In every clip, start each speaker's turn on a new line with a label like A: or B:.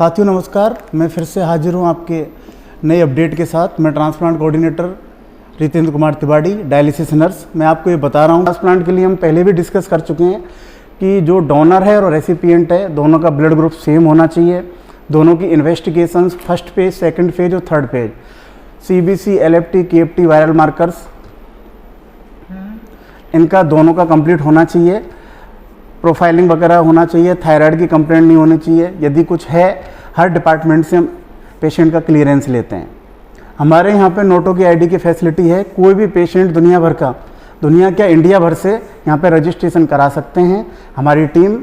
A: साथियों नमस्कार, मैं फिर से हाजिर हूँ आपके नए अपडेट के साथ। मैं transplant coordinator Ritendra Kumar Tiwari, dialysis nurse. मैं आपको ये बता रहा हूँ, ट्रांसप्लांट के लिए हम पहले भी डिस्कस कर चुके हैं कि जो डोनर है और रेसिपिएंट है, दोनों का ब्लड ग्रुप सेम होना चाहिए। दोनों की investigations first phase, second phase और third phase, CBC, LFT, KFT, viral markers, इनका दोनों का कंप्लीट होना चाहिए। प्रोफाइलिंग वगैरह होना चाहिए। थायराइड की कंप्लेंट नहीं होनी चाहिए। यदि कुछ है, हर डिपार्टमेंट से हम पेशेंट का क्लियरेंस लेते हैं। हमारे यहाँ पे नोटो की ID की फैसिलिटी है। कोई भी पेशेंट दुनिया क्या इंडिया भर से यहाँ पे रजिस्ट्रेशन करा सकते हैं। हमारी टीम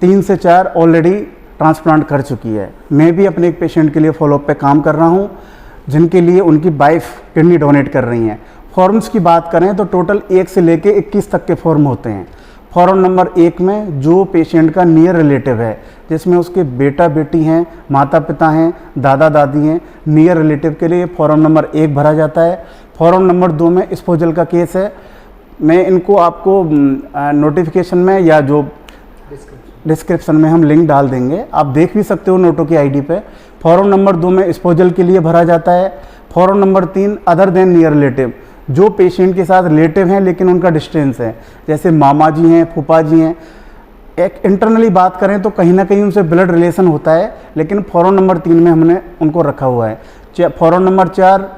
A: 3 से 4 ऑलरेडी ट्रांसप्लांट कर चुकी है। मैं भी अपने एक पेशेंट के लिए फॉलोअप पे काम कर रहा हूँ, जिनके लिए उनकी वाइफ किडनी डोनेट कर रही हैं। फॉर्म्स की बात करें तो टोटल 1 से लेके 21 तक के फॉर्म होते हैं। फॉर्म नंबर 1 में जो पेशेंट का नियर रिलेटिव है, जिसमें उसके बेटा बेटी हैं, माता पिता हैं, दादा दादी हैं, नियर रिलेटिव के लिए फॉर्म नंबर 1 भरा जाता है। फॉर्म नंबर 2 में स्पोजल का केस है। मैं इनको आपको नोटिफिकेशन में या जो डिस्क्रिप्शन में हम लिंक डाल देंगे, आप देख भी सकते हो नोटो की ID पे। फॉर्म नंबर 2 में स्पोजल के लिए भरा जाता है। Form number 3 other than near relative, जो पेशेंट के साथ रिलेटिव हैं लेकिन उनका डिस्टेंस है, जैसे मामा जी हैं, फूफा जी हैं। एक इंटरनली बात करें तो कहीं ना कहीं उनसे ब्लड रिलेशन होता है, लेकिन फॉर्म नंबर 3 में हमने उनको रखा हुआ है। फॉर्म नंबर 4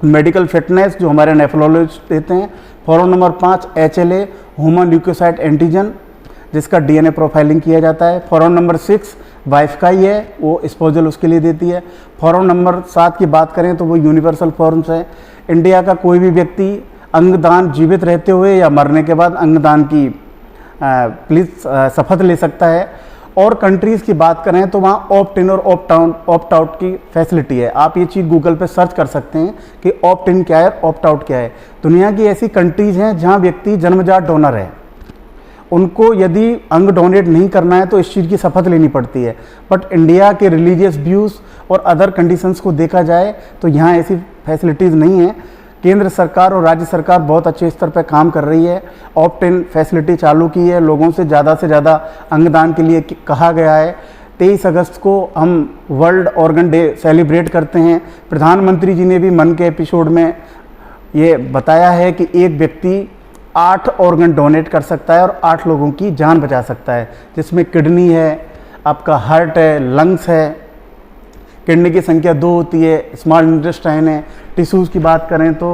A: मेडिकल फिटनेस, जो हमारे नेफ्रोलॉजिस्ट देते हैं। Form number 5 HLA, human leukocyte antigen, जिसका DNA प्रोफाइलिंग किया जाता है। फॉर्म नंबर 6 वाइफ का ही है, वो स्पोजल उसके लिए देती है। फॉर्म नंबर 7 की बात करें तो वो यूनिवर्सल फॉर्म्स है। इंडिया का कोई भी व्यक्ति अंगदान जीवित रहते हुए या मरने के बाद अंगदान की प्लीज शपथ ले सकता है। और कंट्रीज़ की बात करें तो वहाँ ऑप्ट इन और ऑप्ट आउट की फैसिलिटी है। आप ये चीज़ गूगल पे सर्च कर सकते हैं कि ऑप्ट इन क्या है, ऑप्ट आउट क्या है। दुनिया की ऐसी कंट्रीज़ हैं जहाँ व्यक्ति जन्मजात डोनर है, उनको यदि अंग डोनेट नहीं करना है तो इस चीज़ की शपथ लेनी पड़ती है। बट इंडिया के रिलीजियस व्यूज़ और अदर कंडीशंस को देखा जाए तो यहाँ ऐसी फैसिलिटीज़ नहीं है। केंद्र सरकार और राज्य सरकार बहुत अच्छे स्तर पर काम कर रही है। ऑप्ट इन फैसिलिटी चालू की है। लोगों से ज़्यादा अंगदान के लिए कहा गया है। 23 अगस्त को हम वर्ल्ड ऑर्गन डे सेलिब्रेट करते हैं। प्रधानमंत्री जी ने भी मन के एपिसोड में ये बताया है कि एक व्यक्ति 8 ऑर्गन डोनेट कर सकता है और 8 लोगों की जान बचा सकता है, जिसमें किडनी है, आपका हार्ट है, लंग्स है। किडनी की संख्या 2 होती है, स्मॉल इंटेस्टाइन है। टिश्यूज़ की बात करें तो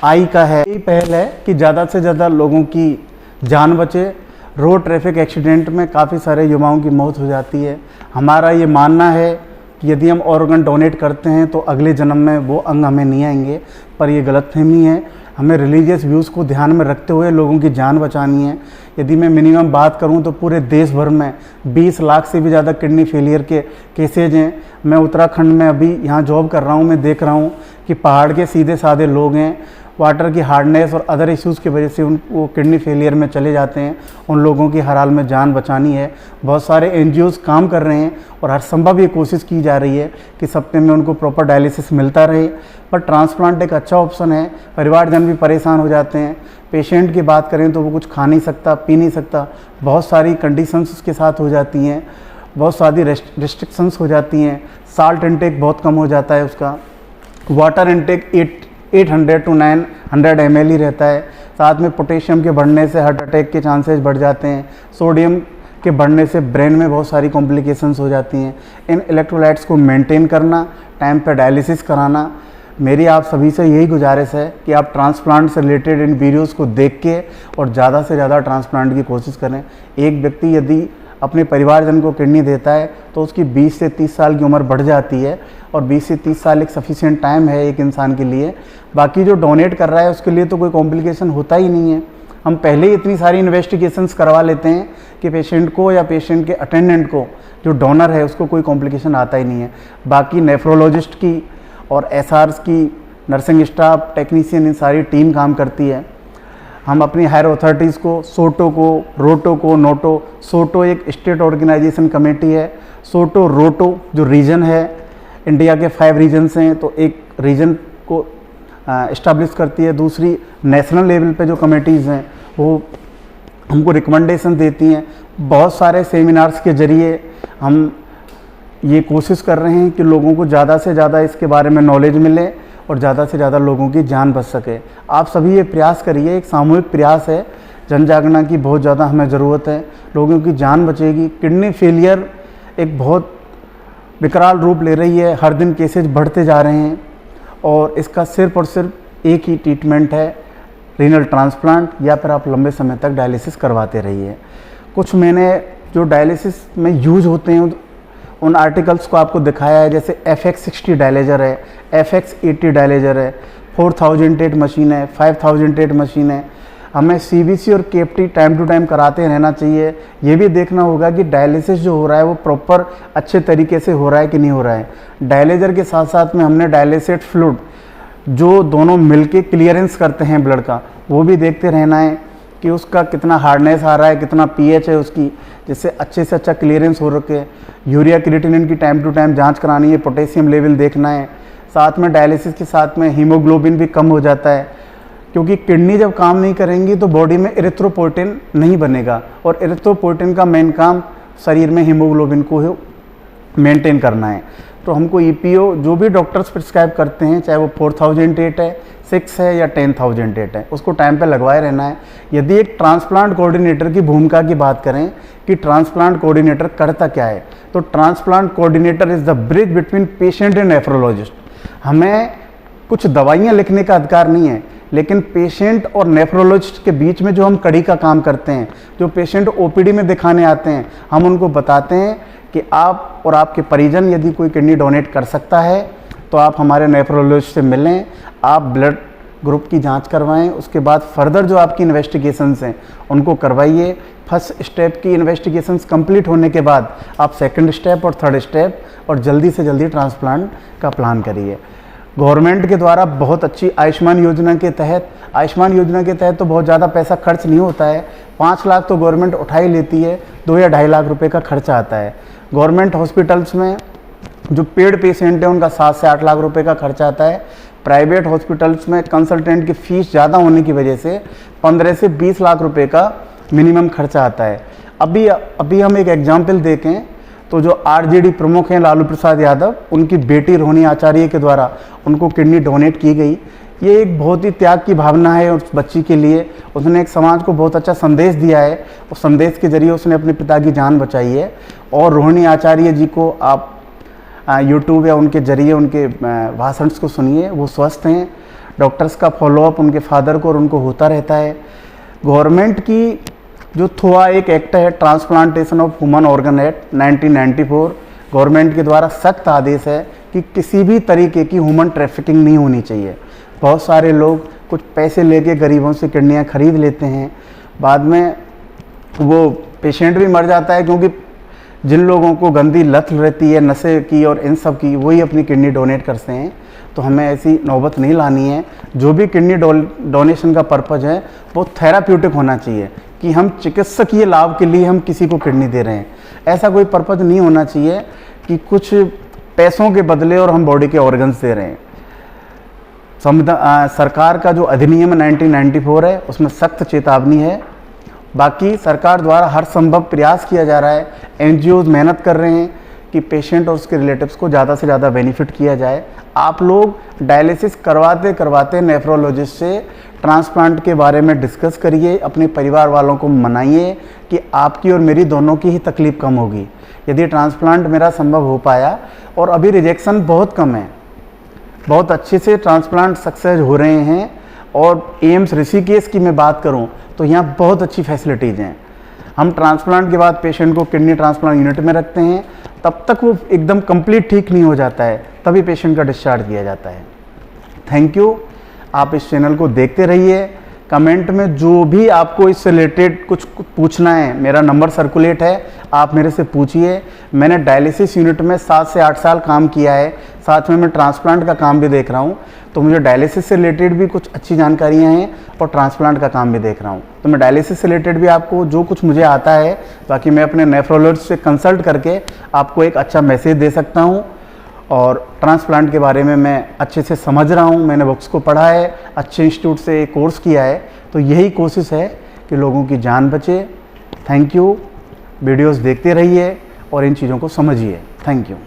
A: आई का है। यही पहल है कि ज़्यादा से ज़्यादा लोगों की जान बचे। रोड ट्रैफिक एक्सीडेंट में काफ़ी सारे युवाओं की मौत हो जाती है। हमारा ये मानना है कि यदि हम ऑर्गन डोनेट करते हैं तो अगले जन्म में वो अंग हमें नहीं आएंगे, पर ये गलतफहमी है। हमें रिलीजियस व्यूज़ को ध्यान में रखते हुए लोगों की जान बचानी है। यदि मैं मिनिमम बात करूं तो पूरे देश भर में 20 लाख से भी ज़्यादा किडनी फेलियर के केसेज हैं। मैं उत्तराखंड में अभी यहाँ जॉब कर रहा हूँ, मैं देख रहा हूँ कि पहाड़ के सीधे साधे लोग हैं, वाटर की हार्डनेस और अदर इश्यूज़ की वजह से वो किडनी फेलियर में चले जाते हैं। उन लोगों की हर हाल में जान बचानी है। बहुत सारे NGOs काम कर रहे हैं और हर संभव ये कोशिश की जा रही है कि सप्ताह में उनको प्रॉपर डायलिसिस मिलता रहे। पर ट्रांसप्लांट एक अच्छा ऑप्शन है। परिवारजन भी परेशान हो जाते हैं। पेशेंट की बात करें तो वो कुछ खा नहीं सकता, पी नहीं सकता, बहुत सारी कंडीशंस उसके साथ हो जाती हैं, बहुत सारी रिस्ट्रिक्शंस हो जाती हैं। साल्ट इंटेक बहुत कम हो जाता है उसका। वाटर इंटेक 800 to 900 ml ही रहता है। साथ में पोटेशियम के बढ़ने से हार्ट अटैक के चांसेस बढ़ जाते हैं। सोडियम के बढ़ने से ब्रेन में बहुत सारी कॉम्प्लिकेशंस हो जाती हैं। इन इलेक्ट्रोलाइट्स को मेंटेन करना, टाइम पर डायलिसिस कराना। मेरी आप सभी से यही गुजारिश है कि आप ट्रांसप्लांट से रिलेटेड इन वीडियोस को देख के और ज़्यादा से ज़्यादा ट्रांसप्लांट की कोशिश करें। एक व्यक्ति यदि अपने परिवारजन को किडनी देता है तो उसकी 20 से 30 साल की उम्र बढ़ जाती है, और 20 से 30 साल एक सफिशिएंट टाइम है एक इंसान के लिए। बाकी जो डोनेट कर रहा है उसके लिए तो कोई कॉम्प्लिकेशन होता ही नहीं है। हम पहले ही इतनी सारी इन्वेस्टिगेशंस करवा लेते हैं कि पेशेंट को या पेशेंट के अटेंडेंट को, जो डोनर है, उसको कोई कॉम्प्लिकेशन आता ही नहीं है। बाकी नेफ्रोलॉजिस्ट की और SRs की, नर्सिंग स्टाफ, टेक्नीशियन, इन सारी टीम काम करती है। हम अपनी हायर अथॉरिटीज़ को, सोटो को, रोटो को, नोटो, सोटो एक स्टेट ऑर्गेनाइजेशन कमेटी है, सोटो रोटो जो रीजन है, इंडिया के 5 रीजन्स हैं तो एक रीजन को इस्टेब्लिश करती है। दूसरी नेशनल लेवल पे जो कमेटीज़ हैं वो हमको रिकमेंडेशन देती हैं। बहुत सारे सेमिनार्स के ज़रिए हम ये कोशिश कर रहे हैं कि लोगों को ज़्यादा से ज़्यादा इसके बारे में नॉलेज मिले और ज़्यादा से ज़्यादा लोगों की जान बच सके। आप सभी ये प्रयास करिए, एक सामूहिक प्रयास है, जन जागरण की बहुत ज़्यादा हमें ज़रूरत है, लोगों की जान बचेगी। किडनी फेलियर एक बहुत विकराल रूप ले रही है, हर दिन केसेज बढ़ते जा रहे हैं और इसका सिर्फ और सिर्फ एक ही ट्रीटमेंट है, रीनल ट्रांसप्लांट, या फिर आप लंबे समय तक डायलिसिस करवाते रहिए। कुछ मैंने जो डायलिसिस में यूज होते हैं उन आर्टिकल्स को आपको दिखाया है, जैसे FX60 डायलेजर है, FX80 डायलेजर है, 4008 मशीन है, 5008 मशीन है। हमें CBC और KFT टाइम टू टाइम कराते रहना चाहिए। ये भी देखना होगा कि डायलिसिस जो हो रहा है वो प्रॉपर अच्छे तरीके से हो रहा है कि नहीं हो रहा है। डायलेजर के साथ साथ में हमने डायलिसेट फ्लूइड जो दोनों मिलके क्लियरेंस करते हैं ब्लड का, वो भी देखते रहना है कि उसका कितना हार्डनेस आ रहा है, कितना pH है उसकी, जिससे अच्छे से अच्छा क्लियरेंस हो रखे। यूरिया क्रिएटिनिन की टाइम टू टाइम जांच करानी है, पोटेशियम लेवल देखना है। साथ में डायलिसिस के साथ में हीमोग्लोबिन भी कम हो जाता है, क्योंकि किडनी जब काम नहीं करेंगी तो बॉडी में इरिथ्रोपोइटिन नहीं बनेगा और इरिथ्रोपोइटिन का मेन काम शरीर में हीमोग्लोबिन को मेंटेन करना है। तो हमको EPO जो भी डॉक्टर्स प्रिस्क्राइब करते हैं, चाहे वो 4008 है, 6 है या 10008 है, उसको टाइम पे लगवाए रहना है। यदि एक ट्रांसप्लांट कोऑर्डिनेटर की भूमिका की बात करें कि ट्रांसप्लांट कोऑर्डिनेटर करता क्या है, तो transplant coordinator is the bridge between patient and nephrologist. हमें कुछ दवाइयाँ लिखने का अधिकार नहीं है, लेकिन पेशेंट और नेफ्रोलॉजिस्ट के बीच में जो हम कड़ी का काम करते हैं, जो पेशेंट OPD में दिखाने आते हैं, हम उनको बताते हैं कि आप और आपके परिजन यदि कोई किडनी डोनेट कर सकता है तो आप हमारे नेफ्रोलॉजिस्ट से मिलें, आप ब्लड ग्रुप की जांच करवाएं, उसके बाद फर्दर जो आपकी इन्वेस्टिगेशंस हैं उनको करवाइए। फर्स्ट स्टेप की इन्वेस्टिगेशंस कंप्लीट होने के बाद आप सेकंड स्टेप और थर्ड स्टेप और जल्दी से जल्दी ट्रांसप्लांट का प्लान करिए। गवर्नमेंट के द्वारा बहुत अच्छी आयुष्मान योजना के तहत तो बहुत ज़्यादा पैसा खर्च नहीं होता है। 5 लाख तो गवर्नमेंट उठा ही लेती है, 2 या 2.5 लाख रुपए का खर्चा आता है। गवर्नमेंट हॉस्पिटल्स में जो पेड पेशेंट हैं उनका 7 से 8 लाख रुपए का खर्चा आता है। प्राइवेट हॉस्पिटल्स में कंसल्टेंट की फ़ीस ज़्यादा होने की वजह से 15 से 20 लाख रुपए का मिनिमम खर्चा आता है। अभी हम एक एग्जाम्पल देखें तो जो RJD प्रमुख हैं लालू प्रसाद यादव, उनकी बेटी रोहिणी आचार्य के द्वारा उनको किडनी डोनेट की गई। ये एक बहुत ही त्याग की भावना है उस बच्ची के लिए। उसने एक समाज को बहुत अच्छा संदेश दिया है, उस संदेश के जरिए उसने अपने पिता की जान बचाई है। और रोहिणी आचार्य जी को आप YouTube या उनके जरिए उनके भाषण को सुनिए, वो स्वस्थ हैं। डॉक्टर्स का फॉलोअप उनके फादर को और उनको होता रहता है। गवर्नमेंट की जो थोआ एक एक्ट है, transplantation of human organ act 1994, government के द्वारा सख्त आदेश है कि किसी भी तरीके की ह्यूमन ट्रैफिकिंग नहीं होनी चाहिए। बहुत सारे लोग कुछ पैसे लेके गरीबों से किडनियाँ खरीद लेते हैं, बाद में वो पेशेंट भी मर जाता है, क्योंकि जिन लोगों को गंदी लत रहती है नशे की और इन सब की, वही अपनी किडनी डोनेट करते हैं। तो हमें ऐसी नौबत नहीं लानी है। जो भी किडनी डोनेशन का पर्पज़ है वो थेराप्यूटिक होना चाहिए, कि हम चिकित्सकीय लाभ के लिए हम किसी को किडनी दे रहे हैं। ऐसा कोई पर्पज़ नहीं होना चाहिए कि कुछ पैसों के बदले और हम बॉडी के ऑर्गन्स दे रहे हैं। सरकार का जो अधिनियम 1994 है उसमें सख्त चेतावनी है। बाकी सरकार द्वारा हर संभव प्रयास किया जा रहा है, NGOs मेहनत कर रहे हैं कि पेशेंट और उसके रिलेटिव्स को ज़्यादा से ज़्यादा बेनिफिट किया जाए। आप लोग डायलिसिस करवाते करवाते नेफ्रोलॉजिस्ट से ट्रांसप्लांट के बारे में डिस्कस करिए, अपने परिवार वालों को मनाइए कि आपकी और मेरी दोनों की ही तकलीफ़ कम होगी यदि ट्रांसप्लांट मेरा संभव हो पाया। और अभी रिजेक्शन बहुत कम है, बहुत अच्छे से ट्रांसप्लांट सक्सेस हो रहे हैं। और एम्स ऋषिकेश की मैं बात करूं तो यहाँ बहुत अच्छी फैसिलिटीज़ हैं। हम ट्रांसप्लांट के बाद पेशेंट को किडनी ट्रांसप्लांट यूनिट में रखते हैं, तब तक वो एकदम कंप्लीट ठीक नहीं हो जाता है, तभी पेशेंट का डिस्चार्ज किया जाता है। Thank you. आप इस चैनल को देखते रहिए। कमेंट में जो भी आपको इससे रिलेटेड कुछ पूछना है, मेरा नंबर सर्कुलेट है, आप मेरे से पूछिए। मैंने डायलिसिस यूनिट में 7 से 8 साल काम किया है, साथ में मैं ट्रांसप्लांट का काम भी देख रहा हूँ, तो मुझे डायलिसिस से रिलेटेड भी कुछ अच्छी जानकारियाँ हैं और ट्रांसप्लांट का काम भी देख रहा हूँ। तो मैं डायलिसिस से रिलेटेड भी आपको जो कुछ मुझे आता है, बाकी मैं अपने नेफ्रोलॉजिस्ट से कंसल्ट करके आपको एक अच्छा मैसेज दे सकता हूँ। और ट्रांसप्लांट के बारे में मैं अच्छे से समझ रहा हूँ, मैंने बुक्स को पढ़ा है, अच्छे इंस्टीट्यूट से कोर्स किया है। तो यही कोशिश है कि लोगों की जान बचे। Thank you. वीडियोस देखते रहिए और इन चीज़ों को समझिए। Thank you.